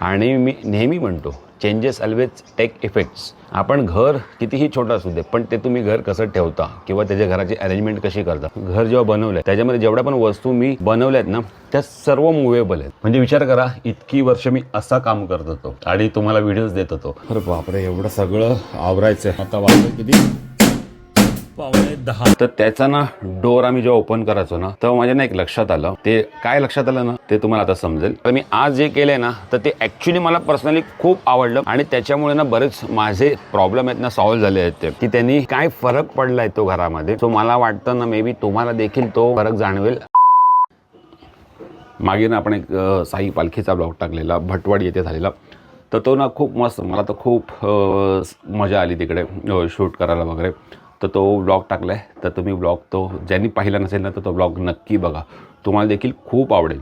आणि मी नेहमी म्हणतो चेंजेस ऑलवेज टेक इफेक्ट्स. आपण घर कितीही छोटं असू दे, पण ते तुम्ही घर कसं ठेवता किंवा त्याच्या घराची अरेंजमेंट कशी करता. घर जेव्हा बनवलं त्याच्यामध्ये जेवढ्या पण वस्तू मी बनवल्या आहेत ना, त्या सर्व मूवेबल आहेत. म्हणजे विचार करा, इतकी वर्ष मी असा काम करत होतो आणि तुम्हाला व्हिडिओज देत होतो. अरे बापरे, एवढं सगळं आवरायचं. आता वाजलं किती, 9:15. तर त्याचा ना डोर आम्ही जेव्हा ओपन करायचो ना, तेव्हा माझ्या ना एक लक्षात आलं. ते काय लक्षात आलं ना, ते तुम्हाला आता समजेल. तर मी आज जे केलंय ना, तर ते ॲक्च्युली मला पर्सनली खूप आवडलं आणि त्याच्यामुळे ना बरेच माझे प्रॉब्लेम आहेत ना सॉल्व्ह झाले आहेत. ते की त्यांनी काय फरक पडलाय तो घरामध्ये. सो मला वाटतं ना, मे बी तुम्हाला देखील तो फरक जाणवेल. मागे ना आपण एक साई पालखीचा ब्लॉग टाकलेला, भटवाडी येथे झालेला. तर तो ना खूप मस्त, मला तर खूप मजा आली तिकडे शूट करायला वगैरे. तर तो ब्लॉग टाकला आहे. तर तुम्ही ब्लॉग तो ज्यांनी पाहिला नसेल ना, तर तो ब्लॉग नक्की बघा, तुम्हाला देखील खूप आवडेल.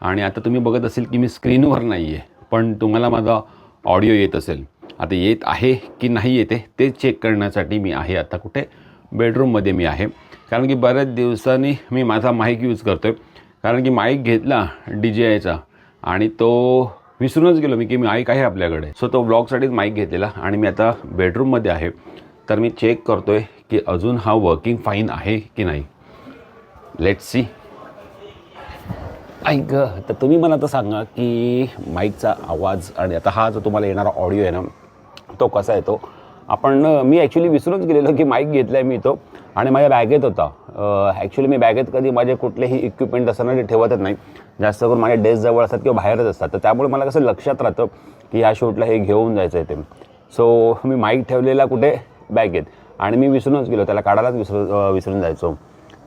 आणि आता तुम्ही बघत असेल की मी स्क्रीनवर नाही आहे, पण तुम्हाला माझा ऑडिओ येत असेल. आता येत आहे की नाही येते ते चेक करण्यासाठी मी आहे आता कुठे, बेडरूममध्ये मी आहे. कारण की बऱ्याच दिवसांनी मी माझा माईक यूज करतो आहे. कारण की माईक घेतला DJIचा आणि तो विसरूनच गेलो मी की माईक आहे आपल्याकडे. सो तो ब्लॉगसाठीच माईक घेतलेला आणि मी आता बेडरूममध्ये आहे. तर मी चेक करतो आहे की अजून हा वर्किंग फाईन आहे की नाही. Let's see. ऐक, तर तुम्ही मला तर सांगा की माईकचा आवाज आणि आता हा जो तुम्हाला येणारा ऑडिओ आहे ना, तो कसा येतो. मी ॲक्च्युली विसरूनच गेलेलो की माईक घेतला आहे मी तो, आणि माझ्या बॅगेत होता. ॲक्च्युली मी बॅगेत कधी माझे कुठलेही इक्विपमेंट असताना ते ठेवतच नाही. जास्त करून माझ्या डेस्कजवळ असतात किंवा बाहेरच असतात. तर त्यामुळे मला कसं लक्षात राहतं की ह्या शूटला हे घेऊन जायचं आहे ते. सो मी माईक ठेवलेला कुठे, बॅगेत, आणि मी विसरूनच गेलो, त्याला काढायलाच विसरून जायचो.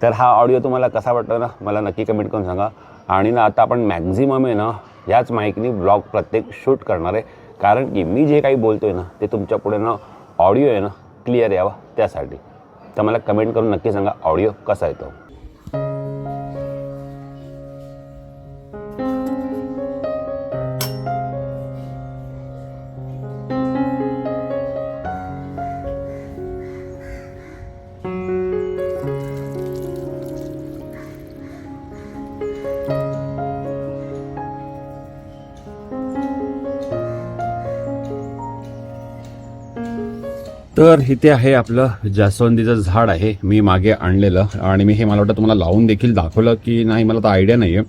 तर हा ऑडिओ तुम्हाला कसा वाटतो ना, मला नक्की कमेंट करून सांगा. आणि ना आता आपण मॅक्झिमम आहे ना याच माईकनी ब्लॉग प्रत्येक शूट करणार आहे. कारण की मी जे काही बोलतो आहे ना, ते तुमच्या पुढे ना ऑडिओ आहे ना क्लिअर यावा त्यासाठी. तर मला कमेंट करून नक्की सांगा ऑडिओ कसा येतो. तर इथे आहे आपलं जास्वंदीचं झाड आहे, मी मागे आणलेलं. आणि मी हे मला वाटतं तुम्हाला लावून देखील दाखवलं की नाही, मला तर आयडिया नाही आहे.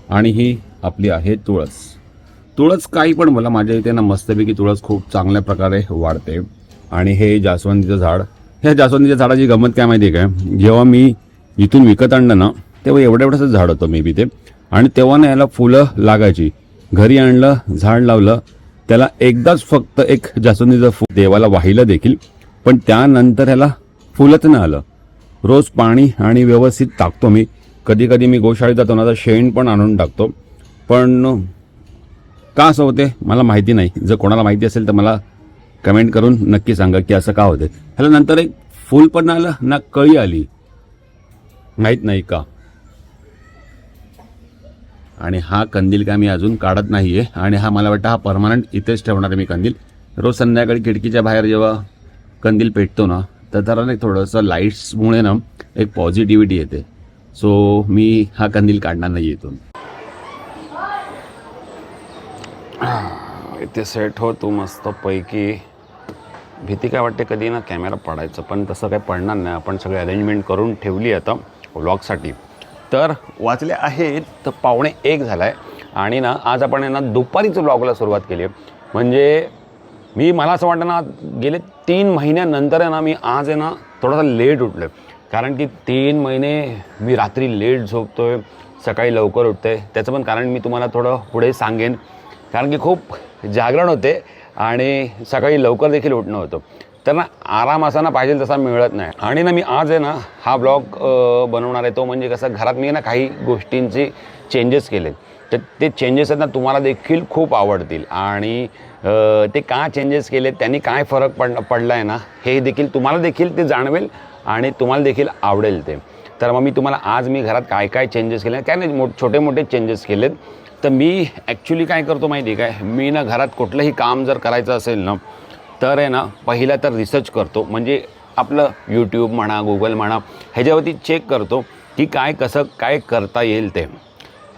आणि ही आपली आहे तुळस. तुळस काही पण मला, माझ्या इथे ना मस्तपैकी तुळस खूप चांगल्या प्रकारे वाढते. आणि हे जास्वंदीचं झाड, ह्या जास्वंदीच्या झाडाची गंमत काय माहिती आहे काय, जेव्हा मी इथून विकत आणलं ना, तेव्हा एवढंच झाड होतं मे बी ते. आणि तेव्हा ना याला फुलं लागायची. घरी आणलं, झाड लावलं, त्याला एकदाच फक्त एक जास्वंदीचं फूल देवाला वाहिलं देखील, पण त्यानंतर ह्याला फुलच नाही आलं. रोज पाणी आणि व्यवस्थित टाकतो मी. कधी कधी मी गोशाळेत जातो ना, तर शेण पण आणून टाकतो. पण का असं होते मला माहिती नाही. जर कोणाला माहिती असेल तर मला कमेंट करून नक्की सांगा की असं का होते. ह्याला नंतर एक फूल पण नाही आलं ना, कळी आली, माहीत नाही का. आणि हा कंदील काय मी अजून काढत नाही आहे. आणि हा मला वाटतं हा परमनंट इथेच ठेवणार आहे मी कंदील. रोज संध्याकाळी खिडकीच्या बाहेर जेव्हा कंदील पेटतो ना, तर त्याला नाही थोडंसं लाईट्समुळे ना एक पॉझिटिव्हिटी येते. सो मी हा कंदील काढणार नाही इथून. इथे सेट हो तू मस्तपैकी. भीती काय वाटते कधी ना कॅमेरा पडायचं, पण तसं काही पडणार नाही. आपण सगळे अरेंजमेंट करून ठेवली आता व्लॉगसाठी. तर वाजले आहेत तर 12:45 झाला आहे. आणि ना आज आपण आहे ना दुपारीच व्लॉगला सुरुवात केली आहे. म्हणजे मला असं वाटतं ना, गेले 3 महिन्यानंतर आहे ना मी आज आहे ना थोडासा लेट उठलो आहे. कारण की 3 महिने मी रात्री लेट झोपतो आहे, सकाळी लवकर उठते. त्याचं पण कारण मी तुम्हाला थोडं पुढे सांगेन. कारण की खूप जागरण होते आणि सकाळी लवकर देखील उठणं होतं. तर ना आराम असा ना पाहिजे तसा मिळत नाही. आणि ना मी आज आहे ना हा ब्लॉग बनवणार आहे तो म्हणजे कसं, घरात मी ना काही गोष्टींचे चेंजेस केले. तर ते चेंजेस आहेत ना तुम्हाला देखील खूप आवडतील. आणि ते का चेंजेस केले, त्यांनी काय फरक पडला आहे ना, हे देखील तुम्हाला देखील ते जाणवेल आणि तुम्हाला देखील आवडेल ते. तर मग मी तुम्हाला आज मी घरात काय काय चेंजेस केले, काय नाही छोटे मोठे चेंजेस केलेत. तर मी ॲक्च्युली काय करतो माहिती आहे काय, मी ना घरात कुठलंही काम जर करायचं असेल ना, तर आहे ना पहिला तर रिसर्च करतो. म्हणजे आपलं यूट्यूब म्हणा, गुगल म्हणा, ह्याच्यावरती चेक करतो की कसं काय करता येईल ते.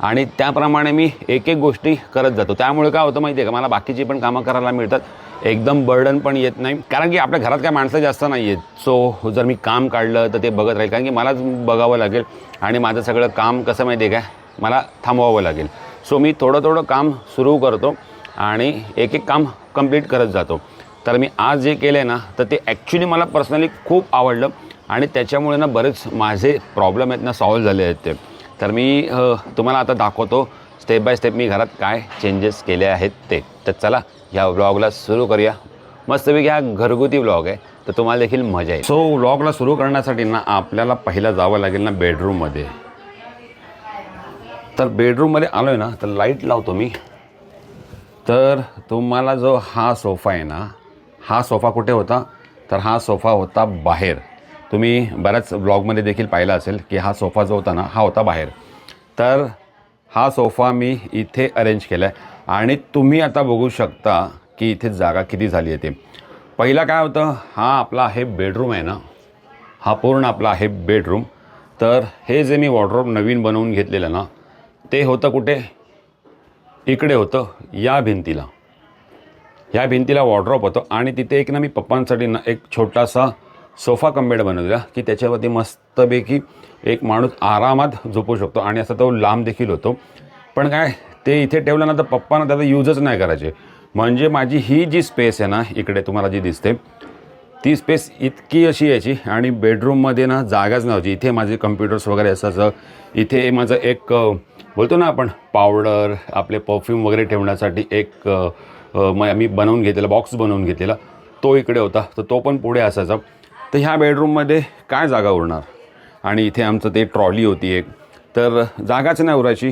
आणि त्याप्रमाणे मी एक एक गोष्टी करत जातो. त्यामुळे काय होतं माहिती आहे का, मला बाकीची पण कामं करायला मिळतात, एकदम बर्डन पण येत नाही. कारण की आपल्या घरात काय माणसं जास्त नाही आहेत. सो जर मी काम काढलं तर ते बघत राहील, कारण की मलाच बघावं लागेल आणि माझं सगळं काम कसं माहिती आहे का मला थांबवावं लागेल. सो मी थोडं थोडं काम सुरू करतो आणि एक एक काम कंप्लीट करत जातो. तर मी आज जे केलं आहे ना तर ते ॲक्च्युली मला पर्सनली खूप आवडलं आणि त्याच्यामुळे ना बरेच माझे प्रॉब्लेम आहेत ना सॉल्व्ह झाले आहेत ते. तर मी तुम्हाला आता दाखवतो स्टेप बाय स्टेप मी घरात काय चेंजेस केले आहेत ते. तर चला ह्या व्लॉगला सुरू करूया. मस्तपैकी हा घरगुती व्लॉग आहे तर तुम्हाला देखील मजा येईल. सो व्लॉगला सुरू करण्यासाठी ना आपल्याला पहिलं जावं लागेल ना बेडरूममध्ये. तर बेडरूममध्ये आलो आहे ना तर लाईट लावतो मी. तर तुम्हाला जो हा सोफा आहे ना, हा सोफा कुठे होता, तर हा सोफा होता बाहेर. तुम्ही बऱ्याच व्लॉगमध्ये देखील पाहिला असेल की हा सोफा जो होता ना हा होता बाहेर. तर हा सोफा मी इथे अरेंज केला आहे आणि तुम्ही आता बघू शकता की इथे जागा किती झाली आहे ते. पहिला काय होतं, हा आपला आहे बेडरूम आहे ना, हा पूर्ण आपला आहे बेडरूम. तर हे जे मी वॉर्डरोब नवीन बनवून घेतलेलं ना ते होतं कुठे, इकडे होतं या भिंतीला. या भिंतीला वॉर्डरोब होतं आणि तिथे एक ना मी पप्पांसाठी ना एक छोटासा सोफा कम बेड बनवलेला की त्याच्यावरती मस्तपैकी एक माणूस आरामात झोपू शकतो आणि असा तो लांब देखील होतो. पण काय ते इथे ठेवलं ना तर पप्पांना त्याचा यूजच नाही करायचे. म्हणजे माझी ही जी स्पेस आहे ना इकडे तुम्हाला जी दिसते ती स्पेस इतकी अशी यायची आणि बेडरूममध्ये ना जागाच नव्हती. इथे माझे कम्प्युटर्स वगैरे असायचं. इथे माझं एक बोलतो ना आपण पावडर आपले परफ्यूम वगैरे ठेवण्यासाठी एक मी बनवून घेतलेला बॉक्स बनवून घेतलेला तो इकडे होता. तर तो पण पुढे असायचा. तर ह्या बेडरूममध्ये काय जागा उरणार. आणि इथे आमचं ते ट्रॉली होती एक, तर जागाच नाही उरायची.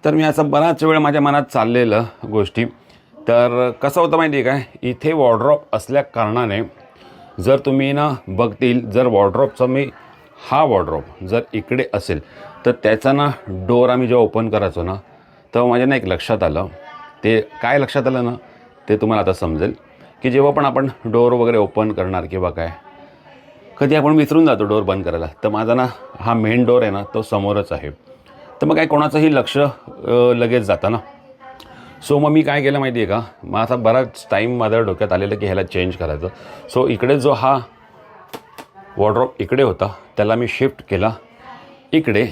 तर मी असं बराच वेळ माझ्या मनात चाललेलं गोष्टी. तर कसं होतं माहिती आहे काय, इथे वॉर्डरोब असल्या कारणाने जर तुम्ही ना बघतील, जर वॉर्डरोबचा मी हा वॉर्डरोब जर इकडे असेल तर त्याचा ना डोर आम्ही जेव्हा ओपन करायचो ना तेव्हा माझ्या ना एक लक्षात आलं. ते काय लक्षात आलं ना ते तुम्हाला आता समजेल की जेव्हा पण आपण डोर वगैरे ओपन करणार किंवा काय कधी आपण विसरून जातो डोर बंद करायला. तर माझा ना हा मेन डोर आहे ना तो समोरच आहे. तर मग काय कोणाचंही लक्ष लगेच जातं ना. सो मग मी काय केलं माहिती आहे का, मग आता बराच टाईम माझ्या डोक्यात आलेलं की ह्याला चेंज करायचं. सो इकडे जो हा वॉर्डरोब इकडे होता त्याला मी शिफ्ट केला इकडे,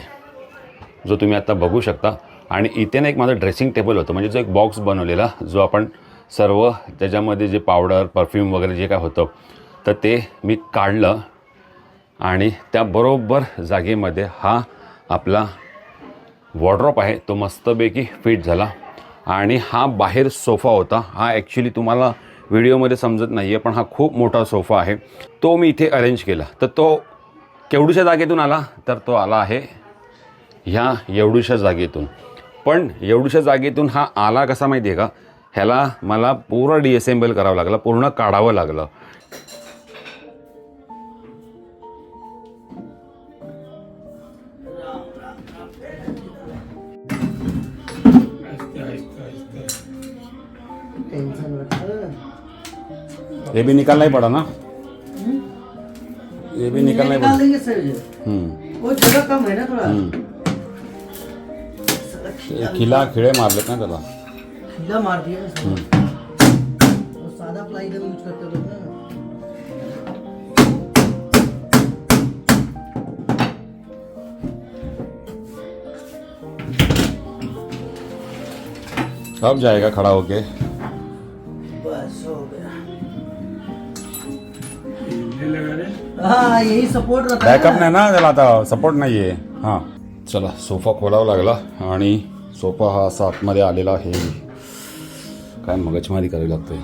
जो तुम्ही आता बघू शकता. आणि इथे ना एक माझं ड्रेसिंग टेबल होतं, म्हणजे जो एक बॉक्स बनवलेला जो आपण सर्व त्याच्यामध्ये जे पावडर परफ्यूम वगैरे जे काय होतं तर ते मी काढलं आणि त्याबरोबर जागेमध्ये हा आपला वॉर्डरोब आहे तो मस्तपैकी फिट झाला. आणि हा बाहेर सोफा होता, हा ॲक्च्युली तुम्हाला व्हिडिओमध्ये समजत नाही आहे पण हा खूप मोठा सोफा आहे, तो मी इथे अरेंज केला. तर तो केवढूशा जागेतून आला, तर तो आला आहे ह्या एवढूशा जागेतून. पण एवढूशा जागेतून हा आला कसा माहिती आहे का, ह्याला मला पूर्ण डिअसेंबल करावं लागलं, पूर्ण काढावं लागलं. ये भी निकालना ही पड़ा ना, ये भी निकालना ही पड़ा. वो जगह कम है ना थोड़ा. खिला खिळे मारलेत ना त्याला. खिला मार दिया ना. वो सादा प्लाई का यूज करते लोग ना. कब जाएगा खड़ा होके. बस हो गया. हाँ यही सपोर्ट रहता है. बॅकअप नाही ना त्याला, आता सपोर्ट नाही आहे. हां चला सोफा खोलावा लागला आणि सोफा हा असा आतमध्ये आलेला आहे. काय मगजमारी करावी लागते,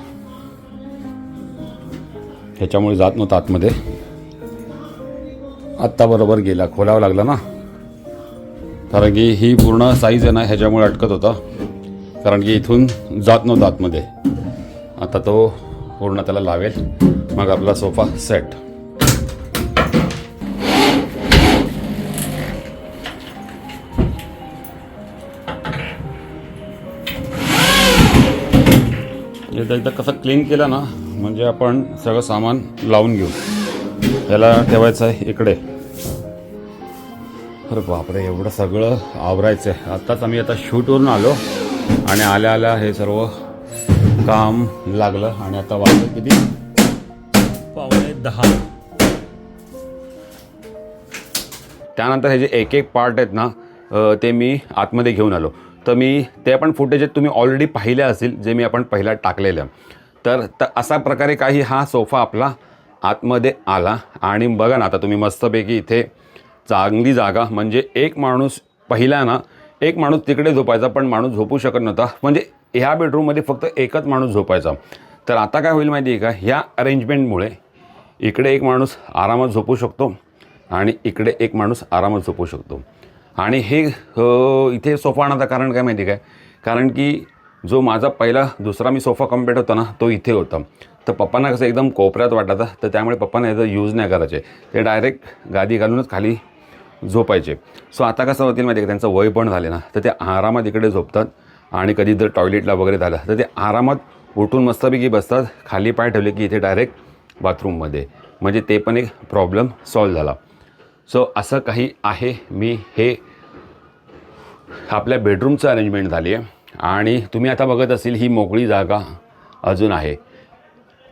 ह्याच्यामुळे जात नव्हतं आतमध्ये. आत्ता बरोबर गेला, खोलावा लागला ना, कारण की ही पूर्ण साईज आहे ना ह्याच्यामुळे अटकत होता, कारण की इथून जात नव्हतं आतमध्ये. आता तो पूर्ण त्याला लावेल मग आपला सोफा सेट. एकदा कसं क्लीन केलं ना म्हणजे आपण सगळं सामान लावून घेऊ. याला ठेवायचं आहे इकडे अरे बापरे, एवढं सगळं आवरायचं आहे. आत्ताच आम्ही आता शूटवरून आलो आणि आल्या आल्या हे सर्व काम लागलं आणि आता वाजलं किती 9:15. त्यानंतर हे जे एक एक पार्ट आहेत ना ते मी आतमध्ये घेऊन आलो. तर मी ते पण फुटेज तुम्ही ऑलरेडी पाहिले असतील, जे मी आपण पहिला टाकलेलं. तर असा प्रकारे काही हा सोफा आपला आतमध्ये आला. आणि बघा ना, आता तुम्ही मस्तपैकी इथे चांगली जागा, म्हणजे एक माणूस पहिला ना, एक माणूस तिकडे झोपायचा पण माणूस झोपू शकत नव्हता. म्हणजे ह्या बेडरूममध्ये फक्त एकच माणूस झोपायचा. तर आता काय होईल माहिती आहे का, ह्या अरेंजमेंटमुळे इकडे एक माणूस आरामात झोपू शकतो आणि इकडे एक माणूस आरामात झोपू शकतो. आणि हे इथे सोफा आणायचं कारण काय माहिती काय, कारण की जो माझा पहिला दुसरा मी सोफा कम्प्लीट होता ना, तो इथे होता. तर पप्पांना कसं एकदम कोपऱ्यात वाटायचं, तर त्यामुळे पप्पांना याचा यूज नाही करायचे. ते डायरेक्ट गादी घालूनच खाली झोपायचे. सो आता कसं होतील माहिती आहे का, त्यांचं वय पण झाले ना, तर ते आरामात इकडे झोपतात. आणि कधी जर टॉयलेटला वगैरे झालं तर ते आरामात उठून मस्तपैकी बसतात, खाली पाय ठेवले की इथे डायरेक्ट बाथरूममध्ये. म्हणजे ते पण एक प्रॉब्लेम सॉल्व झाला. सो असं काही आहे. मी हे आपल्या बेडरूमचं अरेंजमेंट झाली आहे. आणि तुम्ही आता बघत असेल ही मोकळी जागा अजून आहे.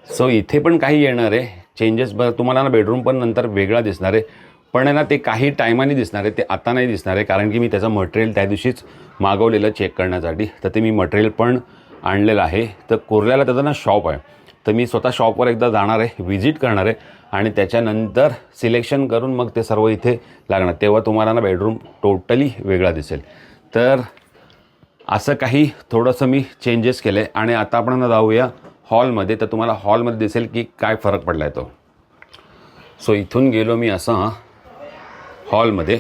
सो इथे पण काही येणार आहे चेंजेस. तुम्हाला ना बेडरूम पण नंतर वेगळा दिसणार आहे, पण आहे ना ते काही टायमाने दिसणार आहे, ते आता नाही दिसणार आहे. कारण की मी त्याचं मटेरियल त्या दिवशीच मागवलेलं चेक करण्यासाठी. तर ते मी मटेरियल पण आणलेलं आहे. तर कुर्ल्याला त्याचं ना शॉप आहे. तर मी स्वतः शॉपवर एकदा जाणार आहे, व्हिजिट करणार आहे आणि त्याच्यानंतर सिलेक्शन करून मग ते सर्व इथे लागणार. तेव्हा तुम्हाला ना बेडरूम टोटली वेगळा दिसेल. तर असं काही थोडंसं मी चेंजेस केलं आहे. आणि आता आपण ना जाऊया हॉलमध्ये. तर तुम्हाला हॉलमध्ये दिसेल की काय फरक पडला आहे तो. सो इथून गेलो मी असा हॉलमध्ये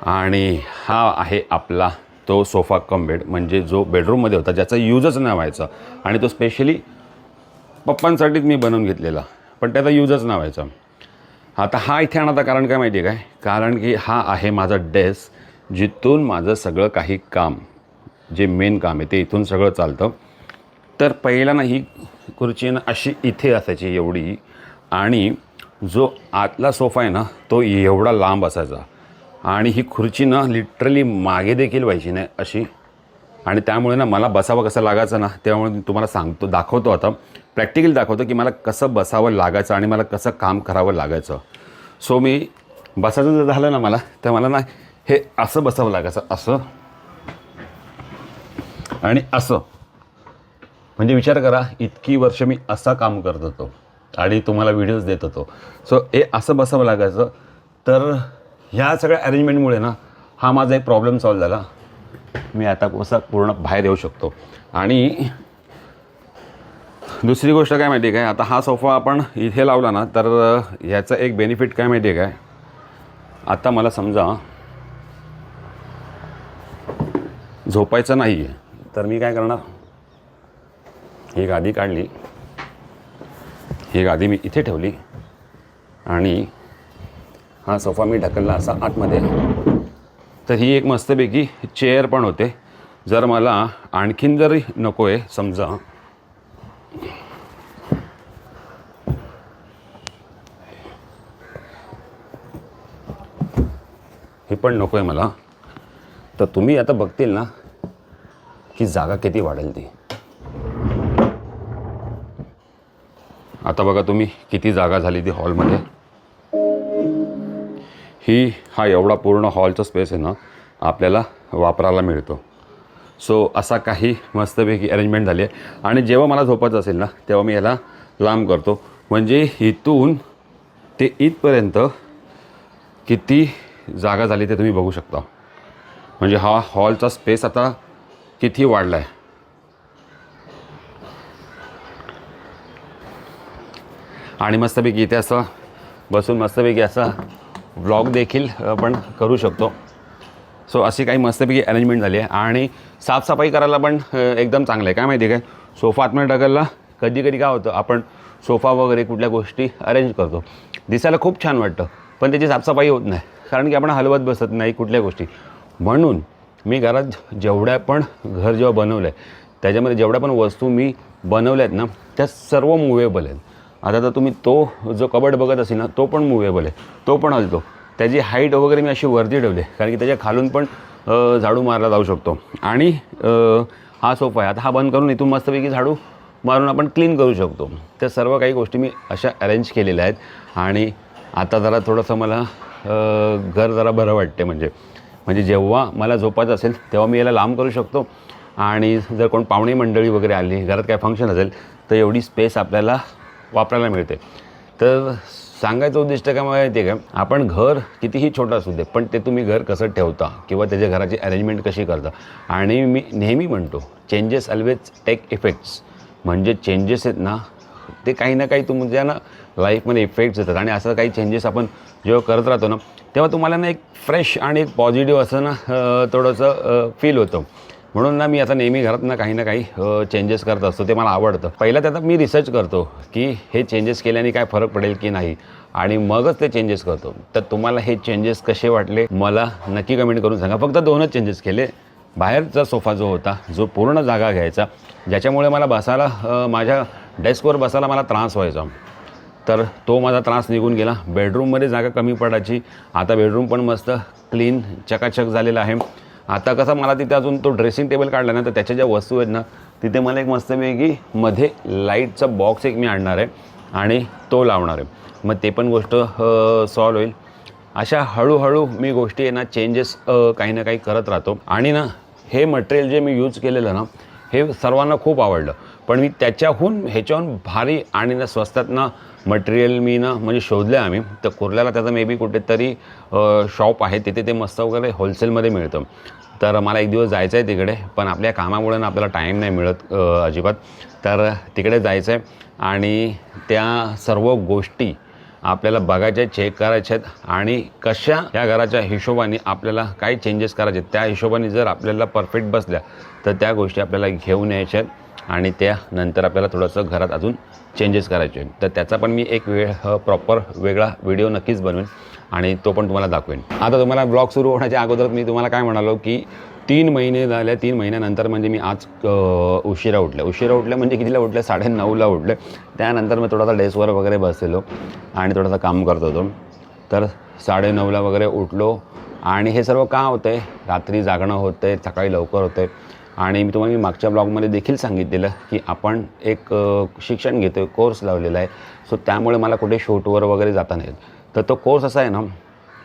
आणि हा आहे आपला तो सोफा कम बेड, म्हणजे जो बेडरूममध्ये होता, ज्याचा यूजच नाही व्हायचा. आणि तो स्पेशली पप्पांसाठीच मी बनवून घेतलेला, पण त्याचा यूजच नाही व्हायचा. आता हा इथे आणायचं कारण काय माहिती आहे काय, कारण की हा आहे माझा डेस्क, जिथून माझं सगळं काही काम, जे मेन काम आहे ते इथून सगळं चालतं. तर पहिला ना ही खुर्ची ना अशी इथे असायची एवढी, आणि जो आतला सोफा आहे ना तो एवढा लांब असायचा. आणि ही खुर्ची ना लिटरली मागे देखील व्हायची नाही अशी. आणि त्यामुळे ना मला बसावं कसं लागायचं ना, त्यामुळे मी तुम्हाला दाखवतो आता प्रॅक्टिकली दाखवतो की मला कसं बसावं लागायचं आणि मला कसं काम करावं लागायचं. सो मी बसायचं जर झालं ना मला, तर मला ना हे असं बसावं लागायचं, असं आणि असं. म्हणजे विचार करा, इतकी वर्ष मी असा काम करत होतो आणि तुम्हाला व्हिडिओज देत होतो. सो हे असं बसावं लागायचं. तर ह्या सगळ्या अरेंजमेंटमुळे ना हा माझा एक प्रॉब्लेम सॉल्व झाला. मी आता कसं पूर्ण बाहेर येऊ शकतो. आणि दुसरी गोष्ट काय माहिती आहे काय, आता हा सोफा आपण इथे लावला ना, तर ह्याचं एक बेनिफिट काय माहिती आहे काय, आता मला समजा झोपायचं नाही आहे, तर मी काय करणार, ही गादी काढली, ही गादी मी इथे ठेवली आणि हा सोफा मी ढकलला असा आतमध्ये. तर ही एक मस्तपैकी चेअर पण होते. जर मला आणखीन जरी नको आहे समजा, ही पण नको आहे मला, तर तुम्ही आता बघतील ना की जागा किती वाढेल ती. आता बघा तुम्ही किती जागा झाली ती हॉलमध्ये. हा एवढा पूर्ण हॉलचा स्पेस आहे ना आपल्याला वापरायला मिळतो. सो असा काही मस्तपैकी अरेंजमेंट झाली आहे. आणि जेव्हा मला झोपायचं असेल ना, तेव्हा मी याला लांब करतो. म्हणजे इथून ते इथपर्यंत किती जागा झाली ते तुम्ही बघू शकता. म्हणजे हा हॉलचा स्पेस आता किती वाढला आहे. आणि मस्तपैकी इथे असं बसून मस्तपैकी असा व्लॉग देखील आपण करू शकतो. सो अशी काही मस्तपैकी अरेंजमेंट झाली आहे. आणि साफसफाई करायला पण एकदम चांगलं आहे. काय माहिती आहे काय, सोफा आतमध्ये ढकलला, कधी कधी काय होतं, आपण सोफा वगैरे कुठल्या गोष्टी अरेंज करतो, दिसायला खूप छान वाटतं, पण त्याची साफसफाई होत नाही, कारण की आपण हलवत बसत नाही कुठल्या गोष्टी. म्हणून मी घरात जेवढ्या पण घर जेव्हा बनवलं आहे, त्याच्यामध्ये जेवढ्या पण वस्तू मी बनवल्या आहेत ना, त्या सर्व मुव्हेबल आहेत. आता तर तुम्ही तो जो कबड बघत असेल ना, तो पण मुव्हेबल आहे, तो पण हलतो. त्याची हाईट वगैरे मी अशी वरती ठेवली कारण की त्याच्या खालून पण झाडू मारला जाऊ शकतो. आणि हा सोफा आहे, आता हा बंद करून इथून मस्तपैकी झाडू मारून आपण क्लीन करू शकतो. त्या सर्व काही गोष्टी मी अशा अरेंज केलेल्या आहेत. आणि आता जरा थोडंसं मला घर जरा बरं वाटते. म्हणजे जेव्हा मला झोपायचं असेल तेव्हा मी याला लांब करू शकतो. आणि जर कोण पाहुणे मंडळी वगैरे आली, घरात काय फंक्शन असेल तर एवढी स्पेस आपल्याला वापरायला मिळते. तर सांगायचं उद्दिष्ट काय माहिती आहे का, आपण घर कितीही छोटं असू दे पण ते तुम्ही घर कसं ठेवता किंवा त्याच्या घराची अरेंजमेंट कशी करता. आणि मी नेहमी म्हणतो चेंजेस ऑलवेज टेक इफेक्ट्स. म्हणजे चेंजेस आहेत ना ते काही ना काही तुमच्या ना लाईफमध्ये इफेक्ट्स येतात. आणि असं काही चेंजेस आपण जेव्हा करत राहतो ना तेव्हा तुम्हाला ना एक फ्रेश आणि एक पॉझिटिव्ह असं ना थोडंसं फील होतं. म्हणून ना मी आता नेहमी घरात ना काही चेंजेस करत असतो. ते मला आवडतं. पहिला त्यात मी रिसर्च करतो की हे चेंजेस केल्याने काय फरक पडेल की नाही आणि मगच ते चेंजेस करतो. तर तुम्हाला हे चेंजेस कसे वाटले मला नक्की कमेंट करून सांगा. फक्त 2च चेंजेस केले. बाहेरचा सोफा जो होता जो पूर्ण जागा घ्यायचा, ज्याच्यामुळे मला बसायला माझ्या डेस्कवर बसायला मला त्रास व्हायचा, तर तो माझा त्रास निघून गेला. बेडरूममध्ये जागा कमी पडायची, आता बेडरूम पण मस्त क्लीन चकाचक झालेला आहे. आता कसं मला तिथे अजून तो ड्रेसिंग टेबल काढला ना तर त्याच्या ज्या वस्तू आहेत ना तिथे मला एक मस्तपैकी मध्ये लाईटचा बॉक्स एक मी आणणार आहे आणि तो लावणार आहे. मग ते पण गोष्ट सॉल्व होईल. अशा हळूहळू मी गोष्टी आहे ना चेंजेस काही ना काही करत राहतो. आणि ना हे मटेरियल जे मी यूज केलेलं ना हे सर्वांना खूप आवडलं. पण मी ह्याच्याहून भारी आणि ना स्वस्तात ना मटेरियल मी ना म्हणजे शोधलं आम्ही. तर कुर्ल्याला त्याचं मे बी कुठेतरी शॉप आहे, तिथे ते मस्त वगैरे होलसेलमध्ये मिळतं. तर मला एक दिवस जायचं आहे तिकडे, पण आपल्या कामामुळे ना आपल्याला टाईम नाही मिळत अजिबात. तर तिकडे जायचं आहे आणि त्या सर्व गोष्टी आपल्याला बघायच्या, चेक करायच्या आहेत आणि कशा या घराच्या हिशोबाने आपल्याला काय चेंजेस करायचे त्या हिशोबाने जर आपल्याला परफेक्ट बसल्या तर त्या गोष्टी आपल्याला घेऊन यायच्या आहेत आणि त्यानंतर आपल्याला थोडंसं घरात अजून चेंजेस करायचे आहेत. तर त्याचा पण मी एक प्रॉपर वेगळा व्हिडिओ नक्कीच बनवेन आणि तो पण तुम्हाला दाखवेन. आता तुम्हाला ब्लॉग सुरू होण्याच्या अगोदर मी तुम्हाला काय म्हणालो की 3 महिने झाले. 3 महिन्यानंतर म्हणजे मी आज उशिरा उठले म्हणजे कितीला उठले, 9:30ला उठले. त्यानंतर मी थोडासा डेस्कवर वगैरे बसलेलो आणि थोडासा काम करत होतो. तर 9:30ला वगैरे उठलो. आणि हे सर्व का होतं आहे, रात्री जागणं होतं आहे, सकाळी लवकर होतं आहे. आणि मी तुम्हाला मागच्या ब्लॉगमध्ये देखील सांगितलेलं की आपण एक शिक्षण घेतो आहे, कोर्स लावलेला आहे. सो त्यामुळे मला कुठे शूटवर वगैरे जाता नाही. तर तो कोर्स असा आहे ना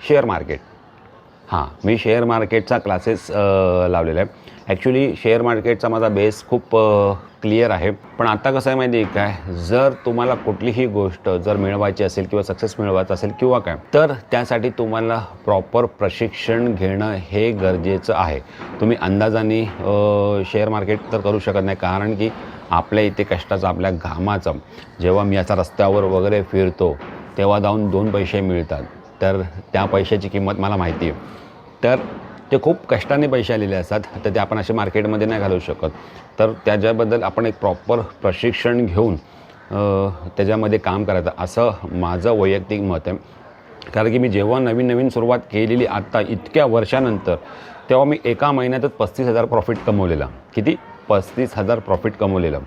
शेअर मार्केट. हां, मी शेअर मार्केटचा क्लासेस लावलेला आहे. ॲक्च्युली शेअर मार्केटचा माझा बेस खूप क्लिअर आहे. पण आता कसं आहे माहिती आहे काय, जर तुम्हाला कुठलीही गोष्ट जर मिळवायची असेल किंवा सक्सेस मिळवायचं असेल किंवा काय, तर त्यासाठी तुम्हाला प्रॉपर प्रशिक्षण घेणं हे गरजेचं आहे. तुम्ही अंदाजाने शेअर मार्केट तर करू शकत नाही. कारण की आपल्या इथे कष्टाचं, आपल्या घामाचं जेव्हा मी असा रस्त्यावर वगैरे फिरतो तेव्हा जाऊन 2 पैसे मिळतात. तर त्या पैशाची किंमत मला माहिती आहे. तर ते खूप कष्टाने पैसे आलेले असतात. तर ते आपण असे मार्केटमध्ये नाही घालवू शकत. तर त्याच्याबद्दल आपण एक प्रॉपर प्रशिक्षण घेऊन त्याच्यामध्ये काम करायचं असं माझं वैयक्तिक मत आहे. कारण की मी जेव्हा नवीन सुरुवात केलेली आत्ता इतक्या वर्षानंतर, तेव्हा मी एका महिन्यातच 35,000 प्रॉफिट कमवलेला. किती? 35,000 प्रॉफिट कमवलेलं.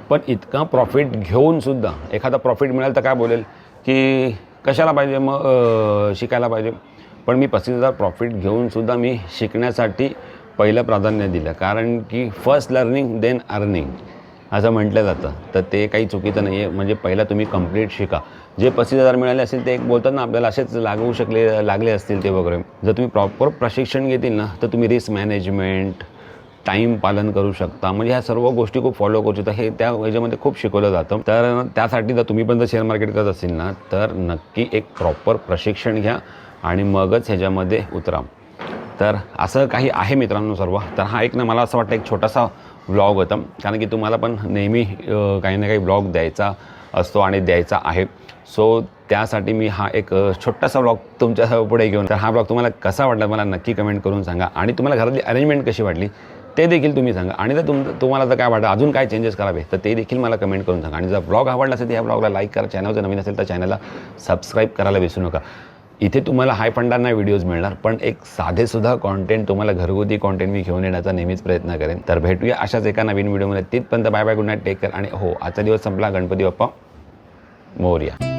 पण इतका प्रॉफिट घेऊनसुद्धा एखादा प्रॉफिट मिळालं तर काय बोलेल की कशाला पाहिजे मग, शिकायला पाहिजे. पण मी 35,000 प्रॉफिट घेऊनसुद्धा मी शिकण्यासाठी पहिलं प्राधान्य दिलं. कारण की फर्स्ट लर्निंग देन अर्निंग असं म्हटलं जातं. तर ते काही चुकीचं नाही आहे. म्हणजे पहिला तुम्ही कंप्लीट शिका. जे 35,000 मिळाले असेल ते एक बोलतात ना आपल्याला असेच लागले असतील ते वगैरे. जर तुम्ही प्रॉपर प्रशिक्षण घेतील ना तर तुम्ही रिस्क मॅनेजमेंट, टाईम पालन करू शकता. म्हणजे ह्या सर्व गोष्टी खूप फॉलो करू शकता. हे त्या ह्याच्यामध्ये खूप शिकवलं जातं. तर त्यासाठी जर तुम्ही पण जर शेअर मार्केट करत असेल ना तर नक्की एक प्रॉपर प्रशिक्षण घ्या आणि मगच ह्याच्यामध्ये उतरा. तर असं काही आहे मित्रांनो सर्व. तर हा एक ना मला असं वाटतं एक छोटासा व्लॉग होता. कारण की तुम्हाला पण नेहमी काही ना काही व्लॉग द्यायचा असतो आणि द्यायचा आहे. सो त्यासाठी मी हा एक छोटासा व्लॉग तुमच्या पुढे घेऊन. तर हा व्लॉग तुम्हाला कसा वाटला मला नक्की कमेंट करून सांगा. आणि तुम्हाला घरातली अरेंजमेंट कशी वाटली ते देखील तुम्ही सांगा. आणि जर तुम्हाला जर काय वाटतं अजून काय चेंजेस करावे तर ते देखील मला कमेंट करून सांगा. आणि जर व्लॉग आवडला असेल तर या व्लॉगला लाईक करा. चॅनल जर नवीन असेल तर चॅनलला सबस्क्राईब करायला विसरू नका. इथे तुम्हाला हाय फंडांना व्हिडिओज मिळणार, पण एक साधेसुद्धा कॉन्टेंट, तुम्हाला घरगुती कॉन्टेंट मी घेऊन येण्याचा नेहमीच प्रयत्न करेन. तर भेटूया अशाच एका नवीन व्हिडिओमध्ये. तिथपर्यंत bye bye, good night, take care. आणि हो, आजचा दिवस संपला. गणपती बाप्पा मोरया.